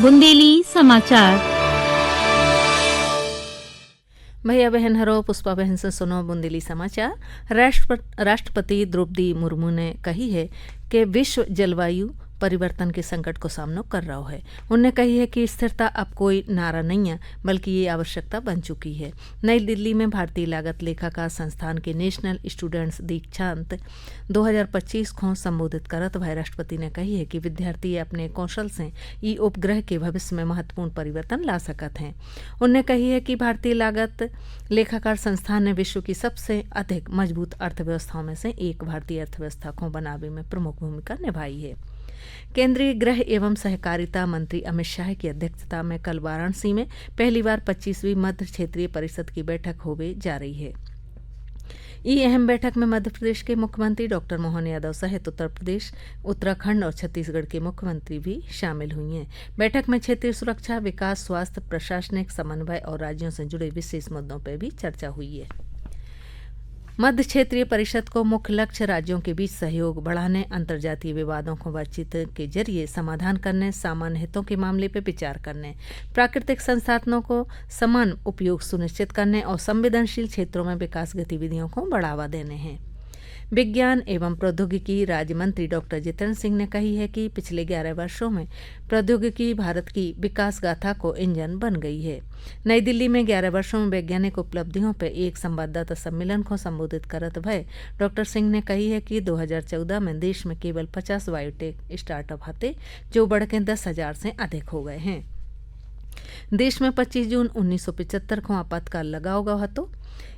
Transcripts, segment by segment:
बुंदेली समाचार। भैया बहन हरो पुष्पा बहन से सुनो बुंदेली समाचार। राष्ट्रपति द्रौपदी मुर्मू ने कही है कि विश्व जलवायु परिवर्तन के संकट को सामना कर रहा है। उन्होंने कही है कि स्थिरता अब कोई नारा नहीं है बल्कि ये आवश्यकता बन चुकी है। नई दिल्ली में भारतीय लागत लेखाकार संस्थान के नेशनल स्टूडेंट्स दीक्षांत 2025 को संबोधित करत भाई राष्ट्रपति ने कही है कि विद्यार्थी अपने कौशल से ई उपग्रह के भविष्य में महत्वपूर्ण परिवर्तन ला सकते हैं। उन्होंने कही है कि भारतीय लागत लेखाकार संस्थान ने विश्व की सबसे अधिक मजबूत अर्थव्यवस्थाओं में से एक भारतीय अर्थव्यवस्था को बनाने में प्रमुख भूमिका निभाई है। केंद्रीय गृह एवं सहकारिता मंत्री अमित शाह की अध्यक्षता में कल वाराणसी में पहली बार 25वीं मध्य क्षेत्रीय परिषद की बैठक होने जा रही है। ये अहम बैठक में मध्य प्रदेश के मुख्यमंत्री डॉक्टर मोहन यादव सहित उत्तर प्रदेश, उत्तराखंड और छत्तीसगढ़ के मुख्यमंत्री भी शामिल हुई हैं। बैठक में क्षेत्रीय सुरक्षा, विकास, स्वास्थ्य, प्रशासनिक समन्वय और राज्यों से जुड़े विशेष मुद्दों पर भी चर्चा हुई है। मध्य क्षेत्रीय परिषद को मुख्य लक्ष्य राज्यों के बीच सहयोग बढ़ाने, अंतर्जातीय विवादों को बातचीत के जरिए समाधान करने, सामान्य हितों के मामले पर विचार करने, प्राकृतिक संसाधनों को समान उपयोग सुनिश्चित करने और संवेदनशील क्षेत्रों में विकास गतिविधियों को बढ़ावा देने हैं। विज्ञान एवं प्रौद्योगिकी राज्य मंत्री डॉक्टर जितेंद्र सिंह ने कही है कि पिछले 11 वर्षों में प्रौद्योगिकी भारत की विकास गाथा को इंजन बन गई है। नई दिल्ली में 11 वर्षों में वैज्ञानिक उपलब्धियों पर एक संवाददाता सम्मेलन को संबोधित करते हुए डॉक्टर सिंह ने कही है कि 2014 में देश में केवल 50 बायोटेक स्टार्टअप थे जो बढ़कर 10,000 से अधिक हो गए हैं। देश में 25 जून 1975 को आपातकाल लगा होगा तो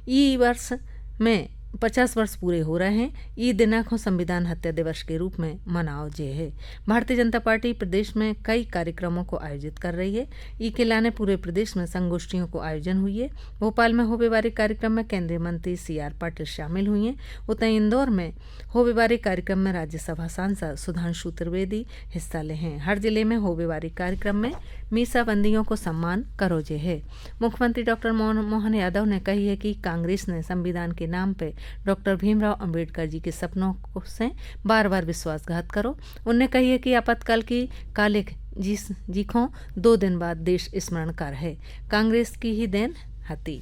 ई वर्ष में 50 वर्ष पूरे हो रहे हैं। ई दिना को संविधान हत्या दिवस के रूप में मनाओ जे है। भारतीय जनता पार्टी प्रदेश में कई कार्यक्रमों को आयोजित कर रही है। ई के लाने पूरे प्रदेश में संगोष्ठियों को आयोजन हुई है। भोपाल में होने वाले कार्यक्रम में केंद्रीय मंत्री CR पाटिल शामिल हुई हैं। उतई इंदौर में होने वाले कार्यक्रम में राज्यसभा सांसद सुधांशु त्रिवेदी हिस्सा ले हैं। हर जिले में होने वाले कार्यक्रम में मीसाबंदियों को सम्मान करो जे है। मुख्यमंत्री डॉक्टर मोहन यादव ने कही है कि कांग्रेस ने संविधान के नाम पे डॉक्टर भीमराव अंबेडकर जी के सपनों से बार बार विश्वासघात करो। उनने कही है कि आपातकाल की काले जी को 2 दिन बाद देश स्मरण कर है, कांग्रेस की ही देन हती।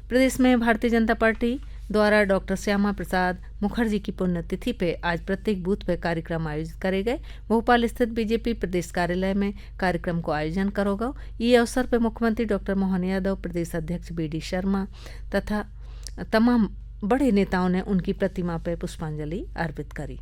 प्रदेश में भारतीय जनता पार्टी द्वारा डॉक्टर श्यामा प्रसाद मुखर्जी की पुण्यतिथि पे आज प्रत्येक बूथ पे कार्यक्रम आयोजित करे गए। भोपाल स्थित बीजेपी प्रदेश कार्यालय में कार्यक्रम को आयोजन करोगा। ये अवसर पर मुख्यमंत्री डॉक्टर मोहन यादव, प्रदेश अध्यक्ष BD शर्मा तथा तमाम बड़े नेताओं ने उनकी प्रतिमा पर पुष्पांजलि अर्पित करी।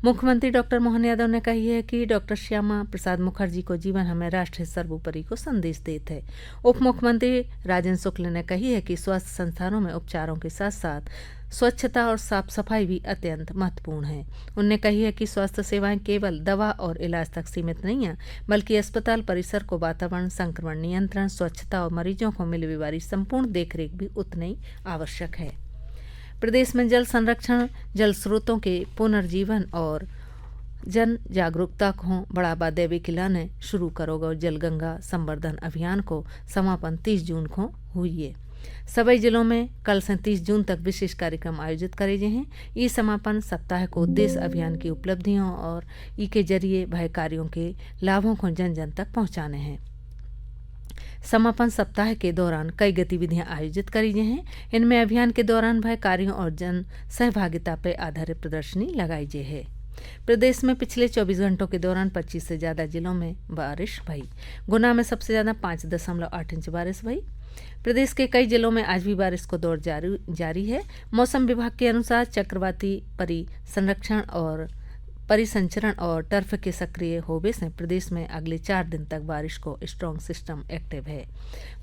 मुख्यमंत्री डॉक्टर मोहन यादव ने कही है कि डॉक्टर श्यामा प्रसाद मुखर्जी को जीवन हमें राष्ट्र सर्वोपरि को संदेश देते हैं। उप मुख्यमंत्री राजेंद्र शुक्ल ने कही है कि स्वास्थ्य संस्थानों में उपचारों के साथ साथ स्वच्छता और साफ सफाई भी अत्यंत महत्वपूर्ण है। उन्होंने कही है कि स्वास्थ्य सेवाएं केवल दवा और इलाज तक सीमित नहीं है बल्कि अस्पताल परिसर को वातावरण, संक्रमण नियंत्रण, स्वच्छता और मरीजों को मिलने वाली संपूर्ण देखरेख भी उतनी ही आवश्यक है। प्रदेश में जल संरक्षण, जल स्रोतों के पुनर्जीवन और जन जागरूकता को बढ़ावा देवे के लाने शुरू करोगा। जल गंगा संवर्धन अभियान को समापन 30 जून को हुई है। सभी जिलों में कल से 30 जून तक विशेष कार्यक्रम आयोजित करे गए हैं। ई समापन सप्ताह को उद्देश्य अभियान की उपलब्धियों और ई के जरिए भय कार्यों के लाभों को जन जन तक पहुंचाने हैं। समापन सप्ताह के दौरान कई गतिविधियां आयोजित करी गई हैं। इनमें अभियान के दौरान भय कार्यों और जन सहभागिता पर आधारित प्रदर्शनी लगाई गई है। प्रदेश में पिछले 24 घंटों के दौरान 25 से ज्यादा जिलों में बारिश भई। गुना में सबसे ज्यादा 5.8 इंच बारिश भई। प्रदेश के कई जिलों में आज भी बारिश को दौर जारी है। मौसम विभाग के अनुसार चक्रवाती परिसंचरण और टर्फ के सक्रिय होने से प्रदेश में अगले 4 दिन तक बारिश को स्ट्रॉन्ग सिस्टम एक्टिव है।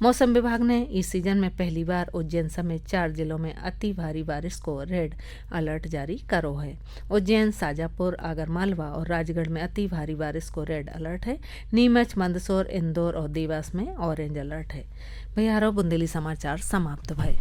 मौसम विभाग ने इस सीजन में पहली बार उज्जैन समेत 4 जिलों में अति भारी बारिश को रेड अलर्ट जारी करो है। उज्जैन, शाजापुर, आगरमालवा और राजगढ़ में अति भारी बारिश को रेड अलर्ट है। नीमच, मंदसौर, इंदौर और देवास में ऑरेंज अलर्ट है। भैया बुंदेली समाचार समाप्त भय।